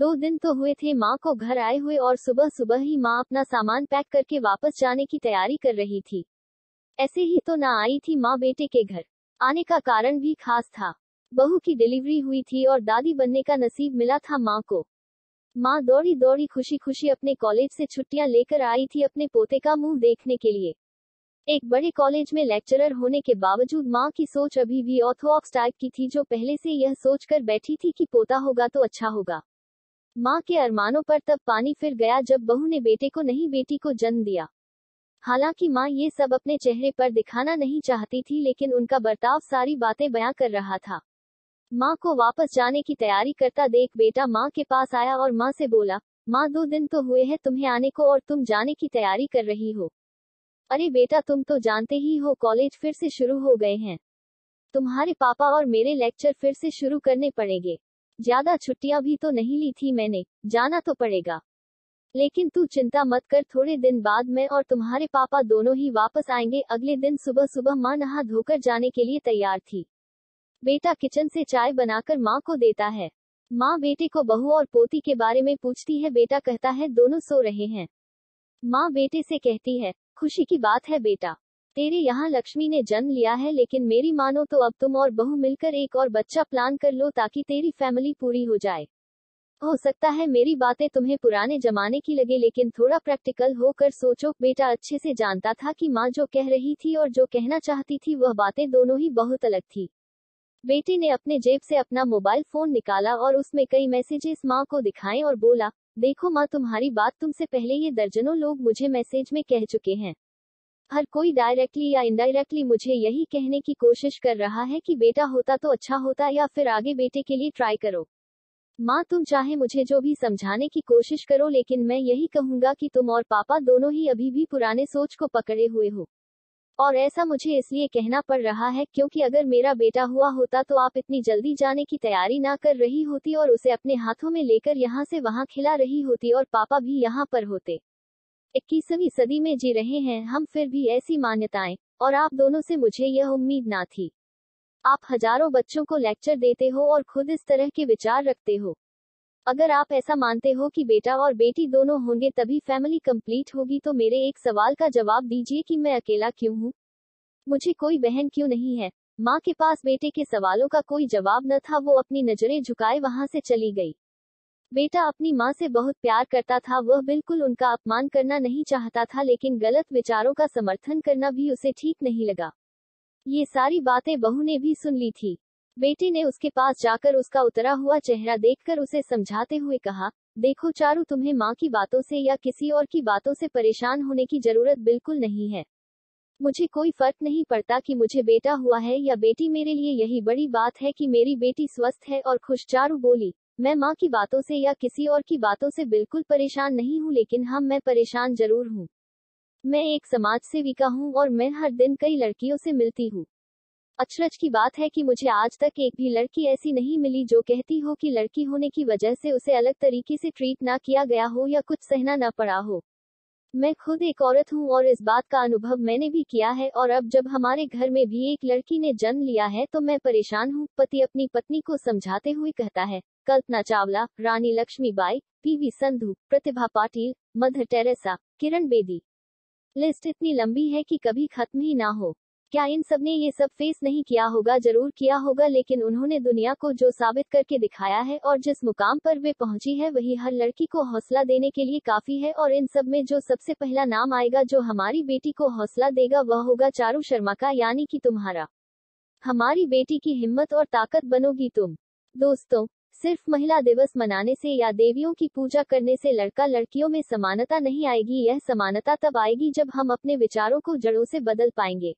2 दिन तो हुए थे माँ को घर आए हुए और सुबह सुबह ही माँ अपना सामान पैक करके वापस जाने की तैयारी कर रही थी। ऐसे ही तो ना आई थी माँ बेटे के घर। आने का कारण भी खास था। बहू की डिलीवरी हुई थी और दादी बनने का नसीब मिला था माँ को। माँ दौड़ी दौड़ी खुशी खुशी अपने कॉलेज से छुट्टियां लेकर आई थी अपने पोते का मुंह देखने के लिए। एक बड़े कॉलेज में लेक्चरर होने के बावजूद माँ की सोच अभी भी ऑर्थोडॉक्स टाइप की थी, जो पहले से यह सोचकर बैठी थी कि पोता होगा तो अच्छा होगा। माँ के अरमानों पर तब पानी फिर गया जब बहू ने बेटे को नहीं बेटी को जन्म दिया। हालांकि माँ ये सब अपने चेहरे पर दिखाना नहीं चाहती थी, लेकिन उनका बर्ताव सारी बातें बयां कर रहा था। माँ को वापस जाने की तैयारी करता देख बेटा माँ के पास आया और माँ से बोला, माँ 2 दिन तो हुए हैं तुम्हें आने को और तुम जाने की तैयारी कर रही हो। अरे बेटा तुम तो जानते ही हो कॉलेज फिर से शुरू हो गए हैं। तुम्हारे पापा और मेरे लेक्चर फिर से शुरू करने पड़ेंगे। ज्यादा छुट्टियां भी तो नहीं ली थी मैंने, जाना तो पड़ेगा। लेकिन तू चिंता मत कर, थोड़े दिन बाद मैं और तुम्हारे पापा दोनों ही वापस आएंगे। अगले दिन सुबह सुबह माँ नहा धोकर जाने के लिए तैयार थी। बेटा किचन से चाय बनाकर माँ को देता है। माँ बेटे को बहू और पोती के बारे में पूछती है। बेटा कहता है दोनों सो रहे हैं। माँ बेटे से कहती है, खुशी की बात है बेटा, तेरे यहाँ लक्ष्मी ने जन्म लिया है, लेकिन मेरी मानो तो अब तुम और बहू मिलकर एक और बच्चा प्लान कर लो ताकि तेरी फैमिली पूरी हो जाए। हो सकता है मेरी बातें तुम्हें पुराने जमाने की लगे, लेकिन थोड़ा प्रैक्टिकल होकर सोचो। बेटा अच्छे से जानता था कि माँ जो कह रही थी और जो कहना चाहती थी वह बातें दोनों ही बहुत अलग थी। बेटे ने अपने जेब से अपना मोबाइल फोन निकाला और उसमें कई मैसेजेस माँ को दिखाए और बोला, देखो माँ तुम्हारी बात तुमसे पहले ये दर्जनों लोग मुझे मैसेज में कह चुके हैं। हर कोई डायरेक्टली या इनडायरेक्टली मुझे यही कहने की कोशिश कर रहा है कि बेटा होता तो अच्छा होता, या फिर आगे बेटे के लिए ट्राई करो। माँ तुम चाहे मुझे जो भी समझाने की कोशिश करो, लेकिन मैं यही कहूंगा कि तुम और पापा दोनों ही अभी भी पुराने सोच को पकड़े हुए हो। और ऐसा मुझे इसलिए कहना पड़ रहा है क्योंकि अगर मेरा बेटा हुआ होता तो आप इतनी जल्दी जाने की तैयारी ना कर रही होती और उसे अपने हाथों में लेकर यहाँ से वहाँ खिला रही होती और पापा भी यहाँ पर होते। 21वीं सदी में जी रहे हैं हम, फिर भी ऐसी मान्यताएं, और आप दोनों से मुझे यह उम्मीद ना थी। आप हजारों बच्चों को लेक्चर देते हो और खुद इस तरह के विचार रखते हो। अगर आप ऐसा मानते हो कि बेटा और बेटी दोनों होंगे तभी फैमिली कंप्लीट होगी, तो मेरे एक सवाल का जवाब दीजिए कि मैं अकेला क्यों हूँ? मुझे कोई बहन क्यों नहीं है? माँ के पास बेटे के सवालों का कोई जवाब न था। वो अपनी नजरें झुकाए वहां से चली गई। बेटा अपनी माँ से बहुत प्यार करता था, वह बिल्कुल उनका अपमान करना नहीं चाहता था, लेकिन गलत विचारों का समर्थन करना भी उसे ठीक नहीं लगा। ये सारी बातें बहू ने भी सुन ली थी। बेटे ने उसके पास जाकर उसका उतरा हुआ चेहरा देखकर उसे समझाते हुए कहा, देखो चारू, तुम्हें माँ की बातों से या किसी और की बातों से परेशान होने की जरूरत बिल्कुल नहीं है। मुझे कोई फर्क नहीं पड़ता कि मुझे बेटा हुआ है या बेटी, मेरे लिए यही बड़ी बात है कि मेरी बेटी स्वस्थ है और खुश। चारू बोली, मैं माँ की बातों से या किसी और की बातों से बिल्कुल परेशान नहीं हूँ, लेकिन मैं परेशान जरूर हूँ। मैं एक समाज सेविका हूँ और मैं हर दिन कई लड़कियों से मिलती हूँ। अचरज की बात है कि मुझे आज तक एक भी लड़की ऐसी नहीं मिली जो कहती हो कि लड़की होने की वजह से उसे अलग तरीके से ट्रीट ना किया गया हो या कुछ सहना ना पड़ा हो। मैं खुद एक औरत हूँ और इस बात का अनुभव मैंने भी किया है, और अब जब हमारे घर में भी एक लड़की ने जन्म लिया है तो मैं परेशान हूँ। पति अपनी पत्नी को समझाते हुए कहता है। कल्पना चावला, रानी Lakshmibai, PV Sandhu, Pratibha Patil, mother Teresa, Kiran Bedi. List इतनी लंबी है कि कभी खत्म ही ना हो। क्या इन सब ने ये सब फेस नहीं किया होगा? जरूर किया होगा, लेकिन उन्होंने दुनिया को जो साबित करके दिखाया है और जिस मुकाम पर वे पहुंची है वही हर लड़की को हौसला देने के लिए काफी है। और इन सब में जो सबसे पहला नाम आएगा जो हमारी बेटी को हौसला देगा वह होगा चारू शर्मा का, यानी कि तुम्हारा। हमारी बेटी की हिम्मत और ताकत बनोगी तुम। दोस्तों, सिर्फ महिला दिवस मनाने से या देवियों की पूजा करने से लड़का लड़कियों में समानता नहीं आएगी। यह समानता तब आएगी जब हम अपने विचारों को जड़ों से बदल पाएंगे।